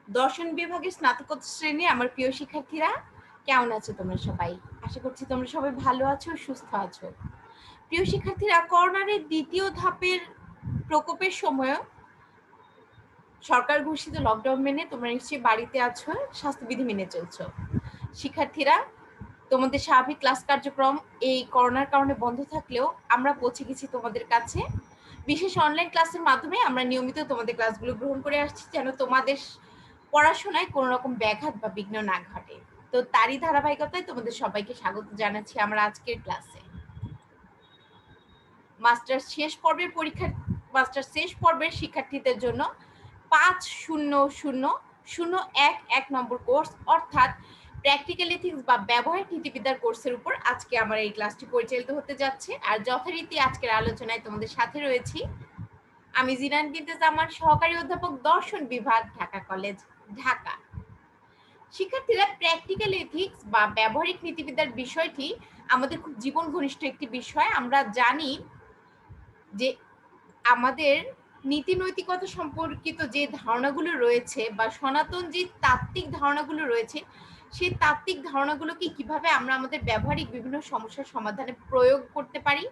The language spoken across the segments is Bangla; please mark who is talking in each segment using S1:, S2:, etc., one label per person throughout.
S1: দর্শন বিভাগের স্নাতকোত্তর শ্রেণীর আমার প্রিয় শিক্ষার্থীরা, কেমন আছো তোমরা সবাই? আশা করছি তোমরা সবাই ভালো আছো, সুস্থ আছো। প্রিয় শিক্ষার্থীরা, করোনার দ্বিতীয় ধাপের প্রকোপের সময় সরকার ঘোষিত লকডাউন মেনে তোমরা নিশ্চয়ই বাড়িতে আছো, স্বাস্থ্যবিধি মেনে চলছো। শিক্ষার্থীরা, তোমাদের স্বাভাবিক ক্লাস কার্যক্রম এই করোনার কারণে বন্ধ থাকলেও আমরা পৌঁছে গেছি তোমাদের কাছে। বিশেষ অনলাইন ক্লাসের মাধ্যমে আমরা নিয়মিত তোমাদের ক্লাসগুলো গ্রহণ করে আসছি, যেন তোমাদের পড়াশোনায় কোনো রকম ব্যাঘাত বা বিঘ্ন না ঘটে। তো তারই ধারাবাহিকতায় তোমাদের সবাইকে স্বাগত জানাচ্ছি আমরা আজকের ক্লাসে। মাস্টার্স শেষ পর্বের শিক্ষার্থীদের জন্য 50001 নম্বর কোর্স অর্থাৎ প্র্যাকটিক্যাল এথিক্স বা ব্যবহারিক নীতিবিদ্যার কোর্সের উপর আজকে আমার এই ক্লাসটি পরিচালিত হতে যাচ্ছে। আর যথারীতি আজকের আলোচনায় তোমাদের সাথে রয়েছি আমি জিনান বিনতে জামান, সহকারী অধ্যাপক, দর্শন বিভাগ, ঢাকা কলেজ, ঢাকা। শিক্ষার্থীরা, প্র্যাকটিক্যাল এথিক্স বা ব্যবহারিক নীতিবিদ্যার বিষয়টি আমাদের খুব জীবন ঘনিষ্ঠ একটি বিষয়। আমরা জানি যে আমাদের নীতি নৈতিকতা সম্পর্কিত যে ধারণাগুলো রয়েছে বা সনাতন যে তাত্ত্বিক ধারণাগুলো রয়েছে, সেই তাত্ত্বিক ধারণাগুলোকে কিভাবে আমরা আমাদের ব্যবহারিক বিভিন্ন সমস্যার সমাধানে প্রয়োগ করতে পারি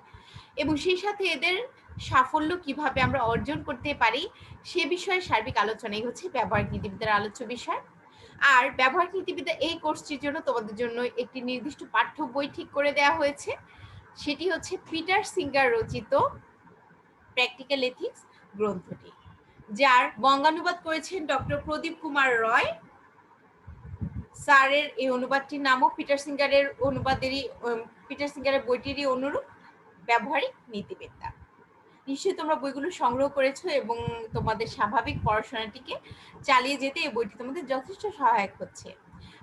S1: এবং সেই সাথে এদের সাফল্য কিভাবে আমরা অর্জন করতে পারি সে বিষয়ে সার্বিক আলোচনাই হচ্ছে ব্যবহারিক নীতিবিদ্যার আলোচ্য বিষয়। আর ব্যবহারিক নীতিবিদ্যা এই কোর্সটির জন্য তোমাদের জন্য একটি নির্দিষ্ট পাঠ্য বই ঠিক করে দেওয়া হয়েছে। সেটি হচ্ছে পিটার সিঙ্গার রচিত প্র্যাকটিক্যাল এথিক্স গ্রন্থটি, যার বঙ্গানুবাদ করেছেন ডক্টর প্রদীপ কুমার রয় স্যারের। এই অনুবাদটির নামও পিটার সিঙ্গারের বইটিরই অনুরূপ, ব্যবহারিক নীতিবিদ্যা। নিশ্চয়ই তোমরা বইগুলো সংগ্রহ করেছো এবং তোমাদের স্বাভাবিক পড়াশোনাটিকে চালিয়ে যেতে এই বইটি তোমাদের যথেষ্ট সহায়ক হচ্ছে।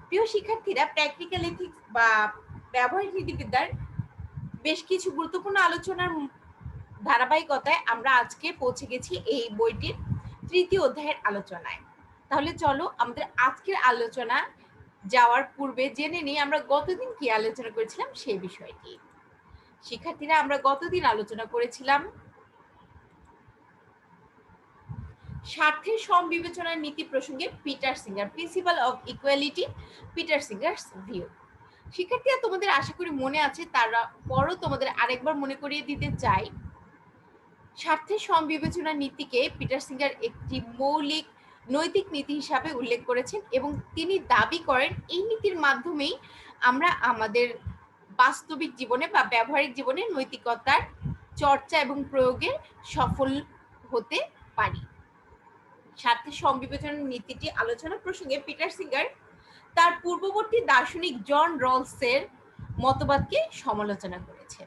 S1: প্রিয় শিক্ষার্থীরা, প্র্যাকটিক্যাল এথিক্স বা ব্যবহারিক নীতিবিদ্যার বেশ কিছু গুরুত্বপূর্ণ আলোচনার ধারাবাহিকতায় আমরা আজকে পৌঁছে গেছি এই বইটির তৃতীয় অধ্যায়ের আলোচনায়। তাহলে চলো আমাদের আজকের আলোচনা যাওয়ার পূর্বে জেনে নিই আমরা গতদিন কি আলোচনা করেছিলাম সেই বিষয়টি। শিক্ষার্থীরা, আমরা গতদিন আলোচনা করেছিলাম স্বার্থের সমবিবেচনার নীতি প্রসঙ্গে Peter Singer, principle of equality, Peter Singer's view. শিক্ষার্থীরা, তোমাদের আশা করি মনে আছে, তারপরও তোমাদের আরেকবার মনে করিয়ে দিতে চাই, স্বার্থের সমবিবেচনার নীতিকে পিটার সিঙ্গার একটি মৌলিক নৈতিক নীতি হিসাবে উল্লেখ করেছেন এবং তিনি দাবি করেন এই নীতির মাধ্যমেই আমরা আমাদের বাস্তবিক জীবনে বা ব্যবহারিক জীবনে নৈতিকতার চর্চা এবং প্রয়োগে সফল হতে পারি। স্বার্থের সমবিবেচনার নীতিটি আলোচনা প্রসঙ্গে পিটার সিঙ্গার তার পূর্ববর্তী দার্শনিক জন রলসের মতবাদকে সমালোচনা করেছেন।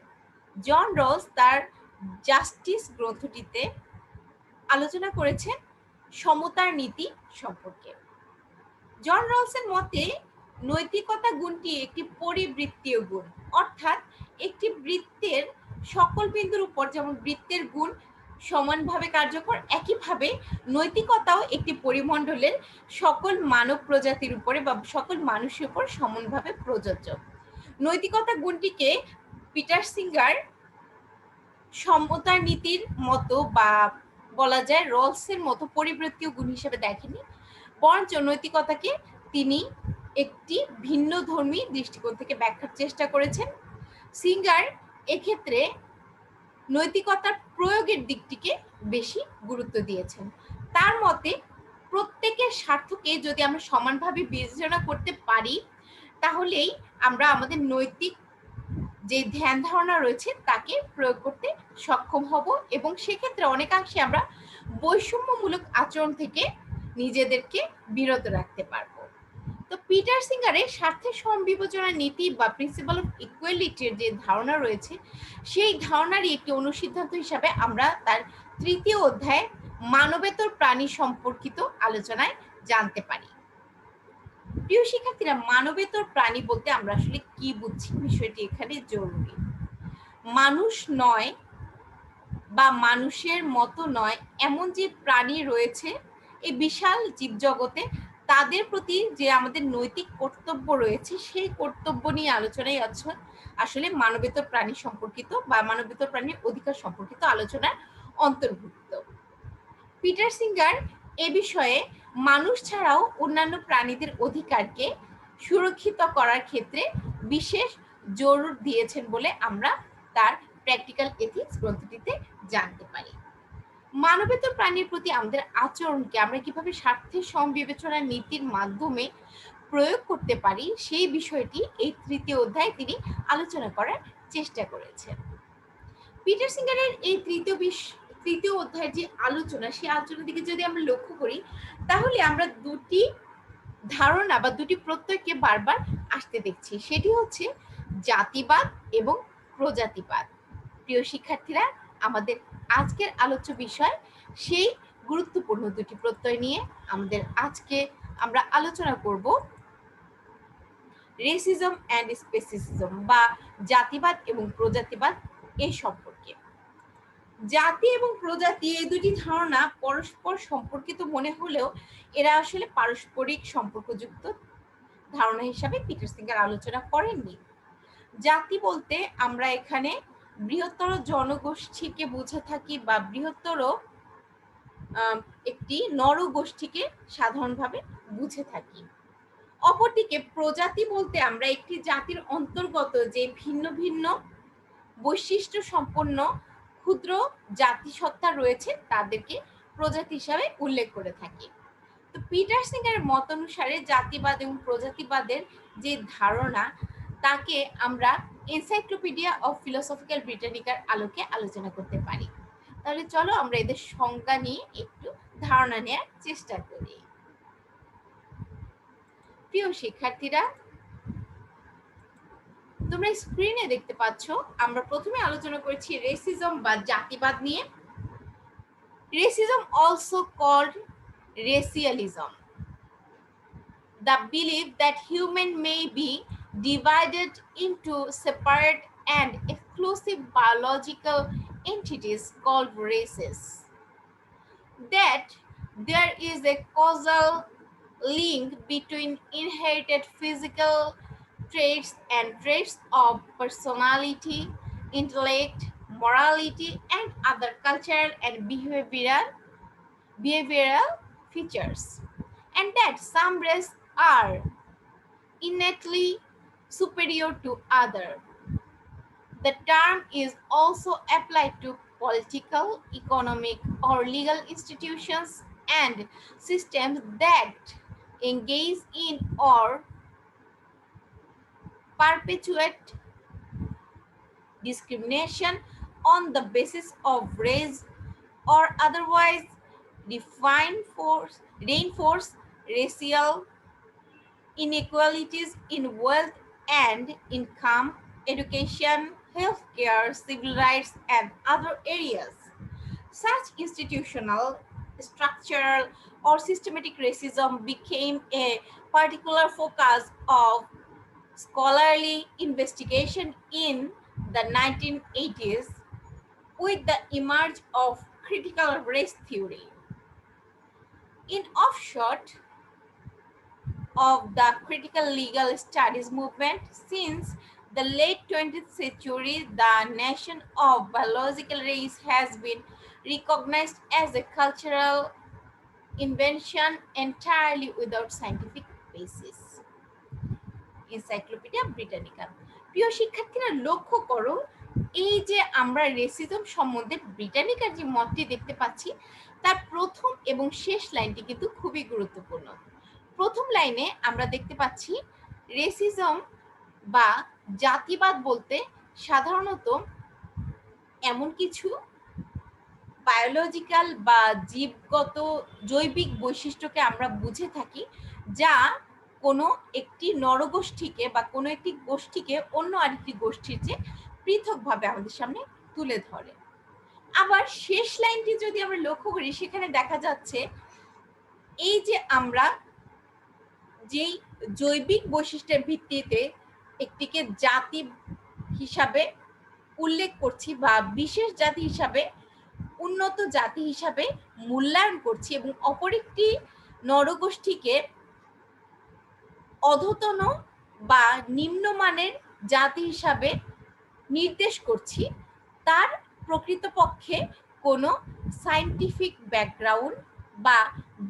S1: জন রলস তার জাস্টিস গ্রন্থটিতে আলোচনা করেছেন সমতার নীতি সম্পর্কে। জন রলসের মতে নৈতিকতা গুণটি একটি পরিবৃত্তীয় গুণ, অর্থাৎ একটি বৃত্তের সকল বিন্দুর উপর যেমন বৃত্তের গুণ সমানভাবে কার্যকর, একইভাবে নৈতিকতাও একটি পরিমণ্ডলের সকল মানব প্রজাতির উপরে বা সকল মানুষের উপর সমানভাবে প্রযোজ্য। নৈতিকতা গুণটিকে পিটার সিঙ্গার সমতার নীতির মতো বা বলা যায় রলসের মতো পরিবৃত্তীয় গুণ হিসেবে দেখেনি, বরঞ্চ নৈতিকতাকে তিনি একটি ভিন্ন ধর্মী দৃষ্টিকোণ থেকে ব্যাখ্যার চেষ্টা করেছেন। সিঙ্গার এক্ষেত্রে নৈতিকতার প্রয়োগের দিকটিকে বেশি গুরুত্ব দিয়েছেন। তার মতে প্রত্যেকের স্বার্থকে যদি আমরা সমানভাবে বিবেচনা করতে পারি, তাহলেই আমরা আমাদের নৈতিক যে ধ্যান ধারণা রয়েছে তাকে প্রয়োগ করতে সক্ষম হব এবং সেক্ষেত্রে অনেকাংশে আমরা বৈষম্যমূলক আচরণ থেকে নিজেদেরকে বিরত রাখতে পারবো। তো পিটার সিঙ্গারের স্বার্থের সমবিবেচনার নীতি বা প্রিন্সিপাল অফ ইকুয়ালিটির যে ধারণা রয়েছে, সেই ধারণারই একটি অনুসিদ্ধান্ত হিসাবে আমরা তার তৃতীয় অধ্যায়ে মানবেতর প্রাণী সম্পর্কিত আলোচনায় জানতে পারি। প্রিয় শিক্ষার্থীরা, মানবেতর প্রাণী বলতে আমরা আসলে কি বুঝছি, বিষয়টি এখানে জরুরি। মানুষ নয় বা মানুষের মতো নয় এমন যে প্রাণী রয়েছে এই বিশাল জীবজগতে, তাদের প্রতি যে আমাদের নৈতিক কর্তব্য রয়েছে সেই কর্তব্য নিয়ে আলোচনাই আসলে মানবেতর প্রাণী সম্পর্কিত বা মানবেতর প্রাণীর অধিকার সম্পর্কিত আলোচনার অন্তর্ভুক্ত। পিটার সিঙ্গার এ বিষয়ে মানুষ ছাড়াও অন্যান্য প্রাণীদের অধিকারকে সুরক্ষিত করার ক্ষেত্রে বিশেষ জোর দিয়েছেন বলে আমরা তার প্র্যাকটিক্যাল এথিক্স গ্রন্থটিতে জানতে পারি। মানবেতর প্রাণীর প্রতি আমাদের আচরণকে আমরা কিভাবে স্বার্থের সমবিবেচনা নীতির মাধ্যমে প্রয়োগ করতে পারি সেই বিষয়টি এই তৃতীয় অধ্যায়ে তিনি আলোচনা করার চেষ্টা করেছেন। পিটার সিঙ্গারের এই তৃতীয় অধ্যায়ের যে আলোচনা, সেই আলোচনার দিকে যদি আমরা লক্ষ্য করি তাহলে আমরা দুটি ধারণা বা দুটি প্রত্যয়কে বারবার আসতে দেখছি, সেটি হচ্ছে জাতিবাদ এবং প্রজাতিবাদ। প্রিয় শিক্ষার্থীরা, আমাদের আজকের আলোচ্য বিষয় সেই গুরুত্বপূর্ণ দুটি প্রত্যয় নিয়ে আজকে আমরা আলোচনা করব রেসিজম অ্যান্ড স্পেসিসিজম বা জাতিবাদ এবং প্রজাতিবাদ এই সম্পর্কে। জাতি এবং প্রজাতি এই দুটি ধারণা পরস্পর সম্পর্কিত মনে হলেও এরা আসলে পারস্পরিক সম্পর্কযুক্ত ধারণা হিসাবে পিটার সিঙ্গার আলোচনা করেননি। জাতি বলতে আমরা এখানে বৃহত্তর জনগোষ্ঠীকে বুঝে থাকি বা বৃহত্তর একটি নরগোষ্ঠীকে সাধারণভাবে বুঝে থাকি। অপরদিকে প্রজাতি বলতে আমরা একটি জাতির অন্তর্গত যে ভিন্ন ভিন্ন বৈশিষ্ট্য সম্পন্ন ক্ষুদ্র জাতিসত্তা রয়েছে তাদেরকে প্রজাতি হিসাবে উল্লেখ করে থাকি। তো পিটার সিঙ্গারের মত অনুসারে জাতিবাদ এবং প্রজাতিবাদের যে ধারণা তাকে আমরা এনসাইক্লোপিডিয়া অফ ফিলোসফিক্যাল ব্রিটানিকার আলোকে আলোচনা করতে পারি। তাহলে চলো আমরা এদের সংজ্ঞা নিয়ে একটু ধারণা নেওয়ার চেষ্টা করি। প্রিয় শিক্ষার্থীরা, তোমরা স্ক্রিনে দেখতে পাচ্ছ আমরা প্রথমে আলোচনা করেছি রেসিজম বা জাতিবাদ নিয়ে। Racism also called racialism, the belief that human may be divided into separate and exclusive biological entities called races, that there is a causal link between inherited physical traits and traits of personality, intellect, morality, and other cultural and behavioral features, and that some races are innately superior to others. The term is also applied to political, economic, or legal institutions and systems that engage in or perpetuate discrimination on the basis of race or otherwise reinforce racial inequalities in wealth and income, education, healthcare, civil rights, and other areas. Such institutional, structural, or systematic racism became a particular focus of scholarly investigation in the 1980s with the emergence of critical race theory. In offshoot of the critical legal studies movement since the late 20th century, the notion of biological race has been recognized as a cultural invention entirely without scientific basis. Encyclopaedia Britannica. প্রিয় শিক্ষার্থীরা, লক্ষ্য করো এই যে আমরা রেসিজম সম্বন্ধে ব্রিটানিকার যে মতটি দেখতে পাচ্ছি তার প্রথম এবং শেষ লাইনটি কিন্তু খুবই গুরুত্বপূর্ণ। প্রথম লাইনে আমরা দেখতে পাচ্ছি রেসিজম বা জাতিবাদ বলতে সাধারণত এমন কিছু বায়োলজিক্যাল বা জীবগত জৈবিক বৈশিষ্ট্যকে আমরা বুঝে থাকি যা কোনো একটি নরগোষ্ঠীকে বা কোনো একটি গোষ্ঠীকে অন্য আরেকটি গোষ্ঠীর চেয়ে পৃথকভাবে আমাদের সামনে তুলে ধরে। আবার শেষ লাইনটি যদি আমরা লক্ষ্য করি সেখানে দেখা যাচ্ছে এই যে আমরা যেই জৈবিক বৈশিষ্ট্যের ভিত্তিতে একটিকে জাতি হিসাবে উল্লেখ করছি বা বিশেষ জাতি হিসাবে উন্নত জাতি হিসাবে মূল্যায়ন করছি এবং অপর একটি নরগোষ্ঠীকে অধতন বা নিম্নমানের জাতি হিসাবে নির্দেশ করছি, তার প্রকৃতপক্ষে কোনো সায়েন্টিফিক ব্যাকগ্রাউন্ড বা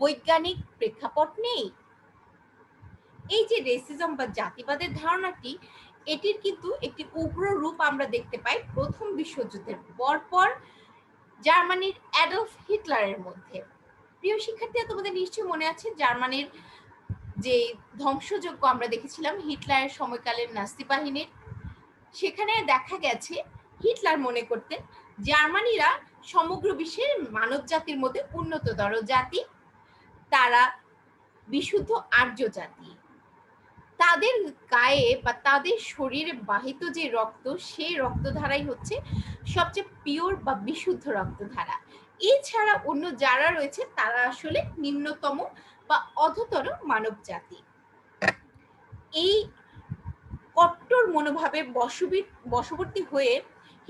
S1: বৈজ্ঞানিক প্রেক্ষাপট নেই? এই যে রেসিজম বা জাতিবাদের ধারণাটি, এটির কিন্তু একটি উগ্র রূপ আমরা দেখতে পাই প্রথম বিশ্বযুদ্ধের পরপর জার্মানির অ্যাডলফ হিটলারের মধ্যে। প্রিয় শিক্ষার্থীরা, তোমাদের নিশ্চয়ই মনে আছে জার্মানির যে ধ্বংসযজ্ঞ আমরা দেখেছিলাম হিটলারের সময়কালের নাৎসি বাহিনীর। সেখানে দেখা গেছে হিটলার মনে করতেন জার্মানিরা সমগ্র বিশ্বের মানব জাতির মধ্যে উন্নততর জাতি, তারা বিশুদ্ধ আর্য জাতি। তাদের গায়ে বা তাদের শরীরে বাহিত যে রক্ত, সেই রক্তধারাই হচ্ছে সবচেয়ে পিওর বা বিশুদ্ধ রক্তধারা। এছাড়া অন্য যারা রয়েছে তারা আসলে নিম্নতম বা অধতর মানব জাতি। এই কট্টর মনোভাবে বশবর্তী হয়ে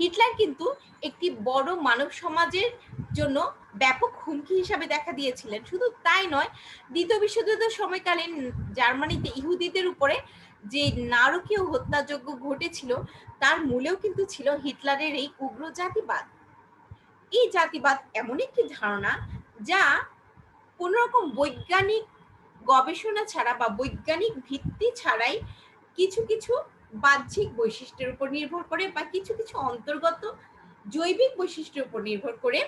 S1: হিটলার কিন্তু একটি বড় মানব সমাজের জন্য ব্যাপক হুমকি হিসাবে দেখা দিয়েছিলেন। শুধু তাই নয়, দ্বিতীয় বিশ্বযুদ্ধের সময়কালীন জার্মানিতে ইহুদিদের উপরে যে নারকীয় হত্যাযজ্ঞ ঘটেছিল, তার মূলেও কিন্তু ছিল হিটলারের এই উগ্র জাতিবাদ। এই জাতিবাদ এমন একটি ধারণা যা কোনো রকম বৈজ্ঞানিক গবেষণা ছাড়া বা বৈজ্ঞানিক ভিত্তি ছাড়াই কিছু কিছু বাহ্যিক বৈশিষ্ট্যের উপর নির্ভর করে বা কিছু কিছু অন্তর্গত জৈবিক বৈশিষ্ট্যের উপর নির্ভর করে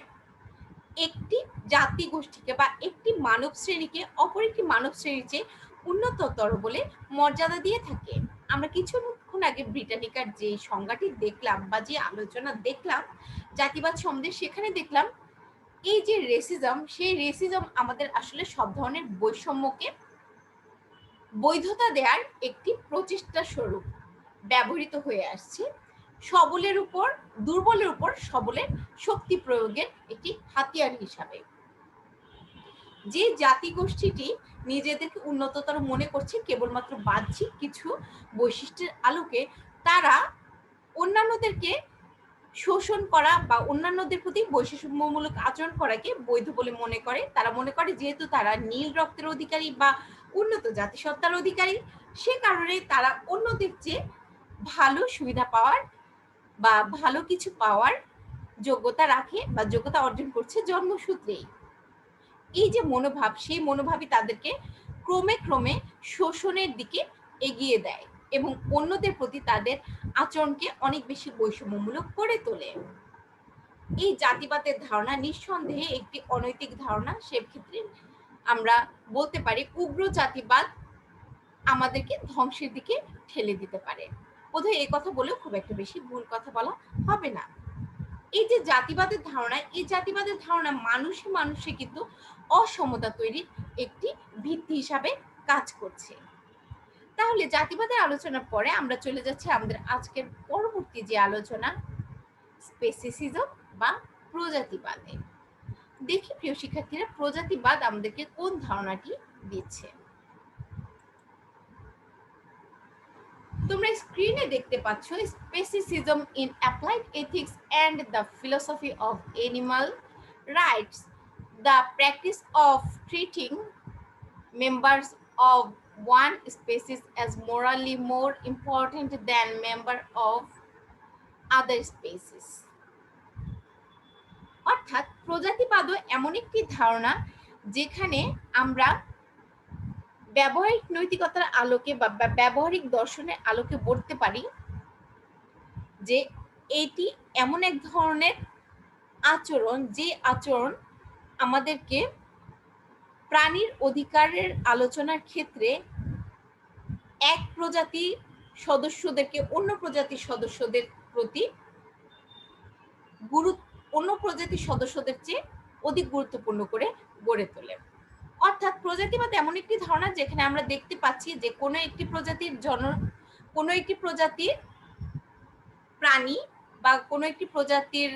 S1: একটি জাতি গোষ্ঠীকে বা একটি মানব শ্রেণীকে অপর একটি মানব শ্রেণীর চেয়ে উন্নততর বলে মর্যাদা দিয়ে থাকে। আমরা কিছুক্ষণ আগে ব্রিটানিকার যে সংজ্ঞাটি দেখলাম বা যে আলোচনা দেখলাম জাতিবাদ সম্বন্ধে, সেখানে দেখলাম এই যে রেসিজম, সেই রেসিজম আমাদের আসলে সব ধরনের বৈষম্যকে বৈধতা দেওয়ার একটি প্রচেষ্টা স্বরূপ ব্যবহৃত হয়ে আসছে, সবলের উপর দুর্বলের উপর সবলের শক্তি প্রয়োগের একটি হাতিয়ার হিসাবে। যে জাতিগোষ্ঠীটি নিজেদেরকে উন্নততর মনে করছে কেবলমাত্র বাহ্যিক কিছু বৈশিষ্ট্যের আলোকে, তারা অন্যান্যদেরকে শোষণ করা বা অন্যান্যদের প্রতি বৈষম্যমূলক আচরণ করাকে বৈধ বলে মনে করে। তারা মনে করে যেহেতু তারা নীল রক্তের অধিকারী বা উন্নত জাতিসত্তার অধিকারী, সে কারণে তারা অন্যদের চেয়ে ভালো সুবিধা পাওয়ার বা ভালো কিছু পাওয়ার যোগ্যতা রাখে বা যোগ্যতা অর্জন করছে জন্মসূত্রেই। এই যে মনোভাব, সেই মনোভাবই তাদেরকে ক্রমে ক্রমে শোষণের দিকে এগিয়ে দেয় এবং অন্যদের প্রতি তাদের আচরণকে অনেক বেশি বৈষম্যমূলক করে তোলে। এই জাতিবাদের ধারণা নিঃসন্দেহে একটি অনৈতিক ধারণা। সেক্ষেত্রে আমরা বলতে পারি উগ্র জাতিবাদ আমাদেরকে ধ্বংসের দিকে ঠেলে দিতে পারে। বোধহয় এই কথা বলেও খুব একটা বেশি ভুল কথা বলা হবে না। এই যে জাতিবাদের ধারণা, এই জাতিবাদের ধারণা মানুষে মানুষে কিন্তু অসমতা তৈরির একটি ভিত্তি হিসাবে কাজ করছে। তাহলে জাতিবাদের আলোচনার পরে আমরা চলে যাচ্ছি আমাদের আজকের পরবর্তী যে আলোচনা, স্পেসিসিজম বা প্রজাতিবাদে। দেখি প্রিয় শিক্ষার্থীরা, প্রজাতিবাদ আমাদেরকে কোন ধারণাটি দিচ্ছে। তোমরা স্ক্রিনে দেখতে পাচ্ছ speciesism in applied ethics and the philosophy of animal rights, the practice of treating members of one species as morally more important than member of other species। অর্থাৎ প্রজাতিবাদও এমন একটি ধারণা যেখানে আমরা ব্যবহারিক নৈতিকতার আলোকে বা ব্যবহারিক দর্শনের আলোকে বলতে পারি যে এটি এমন এক ধরনের আচরণ, যে আচরণ আমাদেরকে প্রাণীর অধিকারের আলোচনার ক্ষেত্রে এক প্রজাতির সদস্যদেরকে অন্য প্রজাতির সদস্যদের প্রতি অন্য প্রজাতির সদস্যদের চেয়ে অধিক গুরুত্বপূর্ণ করে গড়ে তোলে। অর্থাৎ প্রজাতিবাদ এমন একটি ধারণা যেখানে আমরা দেখতে পাচ্ছি যে কোনো একটি প্রজাতির প্রাণী বা কোনো একটি প্রজাতির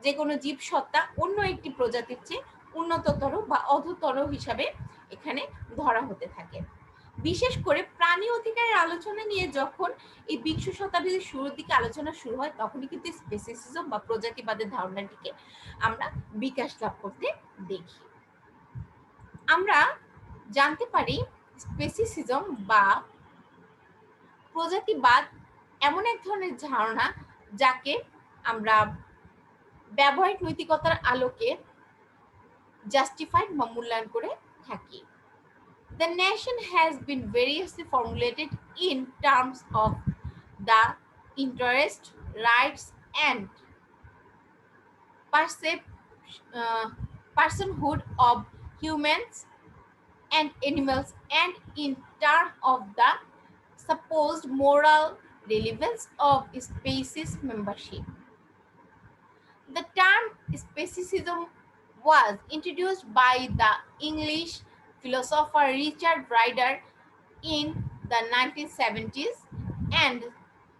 S1: যে কোনো জীবসত্তা অন্য একটি প্রজাতির চেয়ে উন্নততর বা অধতর হিসাবে এখানে ধরা হতে থাকে। বিশেষ করে প্রাণী অধিকারের আলোচনা নিয়ে যখন এই বিংশ শতাব্দীর শুরুর দিকে আলোচনা শুরু হয়, তখনই কিন্তু স্পেসিসিজম বা প্রজাতিবাদের ধারণাটিকে আমরা বিকাশ লাভ করতে দেখি। আমরা জানতে পারি স্পেসিসিজম বা প্রজাতিবাদ এমন এক ধরনের ধারণা যাকে আমরা ব্যবহারিক নৈতিকতার আলোকে জাস্টিফাইড বা মূল্যায়ন করে থাকি। The nation has been variously formulated in terms of the interest, rights, and uh, personhood of humans and animals, and in terms of the supposed moral relevance of species membership. The term speciesism was introduced by the English philosopher Richard Ryder in the 1970s and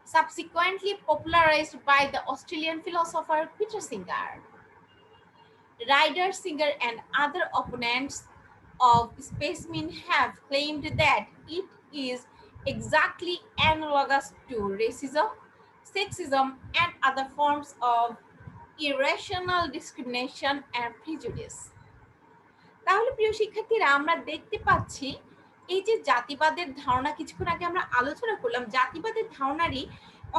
S1: subsequently popularized by the Australian philosopher Peter Singer. Ryder, Singer, and other opponents of specimen have claimed that it is exactly analogous to racism, sexism, and other forms of irrational discrimination and prejudice. তাহলে প্রিয় শিক্ষার্থীরা, আমরা দেখতে পাচ্ছি এই যে জাতিবাদের ধারণা কিছুক্ষণ আগে আমরা আলোচনা করলাম, জাতিবাদের ধারণারই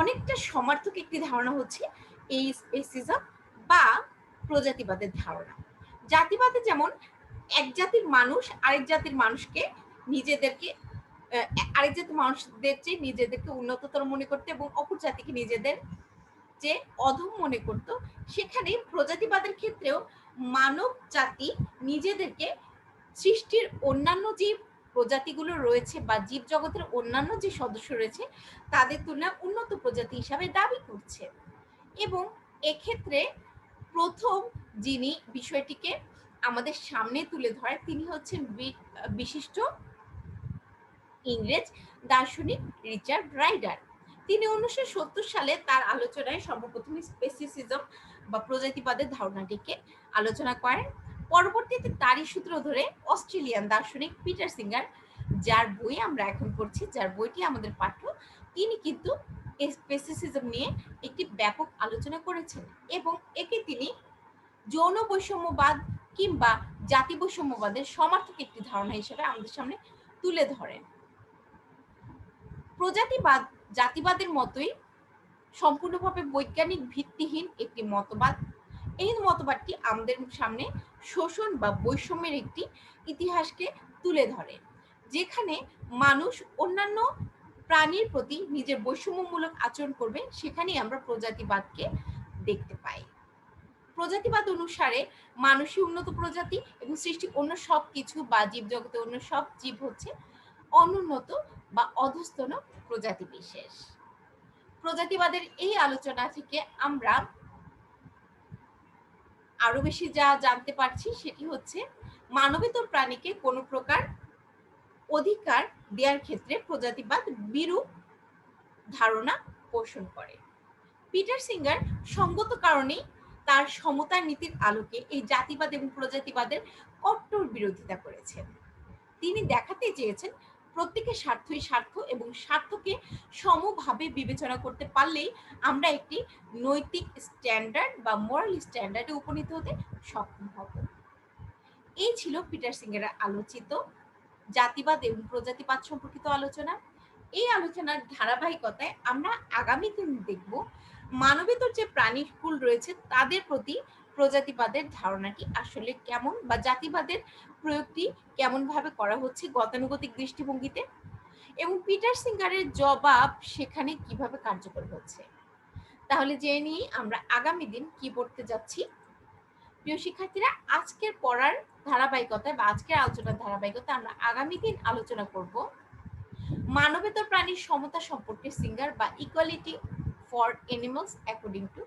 S1: অনেকটা সমার্থক একটি ধারণা হচ্ছে এই স্পেসিজম বা প্রজাতিবাদের ধারণা। জাতিবাদে যেমন এক জাতির মানুষ আরেক জাতির মানুষকে নিজেদেরকে আরেক জাতির মানুষদের চেয়ে নিজেদেরকে উন্নততর মনে করতে এবং অপর জাতিকে নিজেদের যে অধম মনে করত, সেখানে প্রজাতিবাদের ক্ষেত্রেও মানব জাতি নিজেদেরকে সৃষ্টির অন্যান্য যে প্রজাতিগুলো রয়েছে বা জীব জগতের অন্যান্য যে সদস্য রয়েছে তাদের তুলনায় উন্নত প্রজাতি হিসাবে দাবি করছে। এবং এক্ষেত্রে প্রথম যিনি বিষয়টিকে আমাদের সামনে তুলে ধরে তিনি হচ্ছেন বিশিষ্ট ইংরেজ দার্শনিক রিচার্ড রাইডার। তিনি 1970 সালে তার আলোচনায় সর্বপ্রথম স্পেসিসিজম বা প্রজাতিবাদের ধারণাটিকে আলোচনা করেন। পরবর্তীতে তারই সূত্র ধরে অস্ট্রেলিয়ান দার্শনিক পিটার সিঙ্গার, যার বই আমরা এখন পড়ছি, যার বইটি আমাদের পাঠ্য, তিনি কিন্তু স্পেসিসিজম নিয়ে একটি ব্যাপক আলোচনা করেছেন এবং একে তিনি যৌন বৈষম্যবাদ কিংবা জাতি বৈষম্যবাদের সমার্থক একটি ধারণা হিসেবে আমাদের সামনে তুলে ধরেন। প্রজাতিবাদ জাতিবাদের মতোই সম্পূর্ণভাবে বৈজ্ঞানিক ভিত্তিহীন একটি মতবাদ। এই মতবাদটি আমাদের সামনে শোষণ বা বৈষম্যের একটি ইতিহাসকে তুলে ধরে, যেখানে মানুষ অন্যান্য প্রাণীর প্রতি নিজের বৈষম্যমূলক আচরণ করবে, সেখানেই আমরা প্রজাতিবাদকে দেখতে পাই। প্রজাতিবাদ অনুসারে মানুষই উন্নত প্রজাতি এবং সৃষ্টি অন্য সব কিছু বা জীবজগতে অন্য সব জীব হচ্ছে অনুন্নত বা অধস্তন প্রজাতি বিশেষ। প্রজাতিবাদের এই আলোচনা থেকে আমরা আরো বেশি যা জানতে পারছি সেটি হচ্ছে মানবেতর প্রাণীকে কোনো প্রকার অধিকার দেওয়ার ক্ষেত্রে প্রজাতিবাদ বিরূপ ধারণা পোষণ করে। পিটার সিঙ্গার সঙ্গত কারণেই তার সমতার নীতির আলোকে এই জাতিবাদ এবং প্রজাতিবাদের কট্টর বিরোধিতা করেছেন। তিনি দেখাতে চেয়েছেন প্রত্যেকের স্বার্থই স্বার্থ এবং স্বার্থকে সমভাবে বিবেচনা করতে পারলেই আমরা একটি নৈতিক স্ট্যান্ডার্ড বা মোরাল স্ট্যান্ডার্ডে উপনীত হতে সক্ষম হব। এই ছিল পিটার সিঙ্গারের আলোচিত জাতিবাদ এবং প্রজাতিবাদ সম্পর্কিত আলোচনা। এই আলোচনার ধারাবাহিকতায় আমরা আগামী দিন দেখব মানবেতর যে প্রাণীকুল রয়েছে তাদের প্রতি প্রজাতিবাদের ধারণাটি আসলে কেমন বা জাতিবাদের প্রয়োগটি কেমন ভাবে করা হচ্ছে গতানুগতিক দৃষ্টিভঙ্গিতে, এবং পিটার সিঙ্গারের জবাব সেখানে কিভাবে কার্যকর হচ্ছে। তাহলে জেনে নিই আমরা আগামী দিন কি পড়তে যাচ্ছি। প্রিয় শিক্ষার্থীরা, আজকের পড়ার ধারাবাহিকতায় বা আজকের আলোচনার ধারাবাহিকতায় আমরা আগামী দিন আলোচনা করব মানবেতর প্রাণীর সমতা সম্পর্কে সিঙ্গার বা equality for animals according to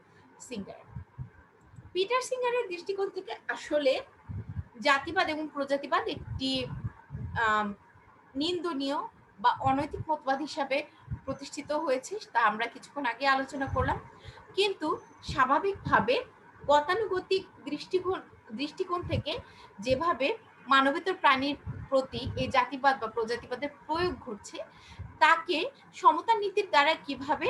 S1: singer. Peter সিঙ্গারের দৃষ্টিকোণ থেকে আসলে জাতিবাদ এবং প্রজাতিবাদ একটি নিন্দনীয় বা অনৈতিক মতবাদ হিসাবে প্রতিষ্ঠিত হয়েছে, তা আমরা কিছুক্ষণ আগে আলোচনা করলাম। কিন্তু স্বাভাবিকভাবে গতানুগতিক দৃষ্টিকোণ থেকে যেভাবে মানবেতর প্রাণীর প্রতি এই জাতিবাদ বা প্রজাতিবাদের প্রয়োগ ঘটছে, তাকে সমতার নীতির দ্বারা কিভাবে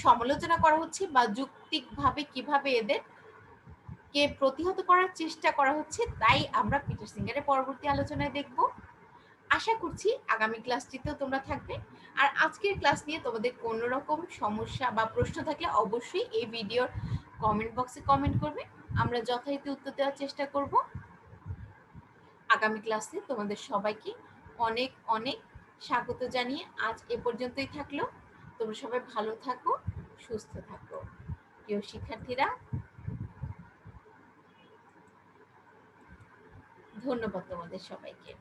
S1: সমালোচনা করা হচ্ছে বা যৌক্তিকভাবে কিভাবে এদের কে প্রতিহত করার চেষ্টা করা হচ্ছে, তাই আমরা পিটার সিঙ্গারের পরবর্তী আলোচনায় দেখব। আশা করছি আগামী ক্লাসটিতেও তোমরা থাকবে। আর আজকের ক্লাস নিয়ে তোমাদের কোনো রকম সমস্যা বা প্রশ্ন থাকলে অবশ্যই এই ভিডিওর কমেন্ট বক্সে কমেন্ট করবে। আমরা যথারীতি উত্তর দেওয়ার চেষ্টা করব। আগামী ক্লাসে তোমাদের সবাইকে অনেক অনেক স্বাগত জানিয়ে আজ এ পর্যন্তই থাকলো। তোমরা সবাই ভালো থাকো, সুস্থ থাকো। প্রিয় শিক্ষার্থীরা, ধন্যবাদ তোমাদের সবাইকে।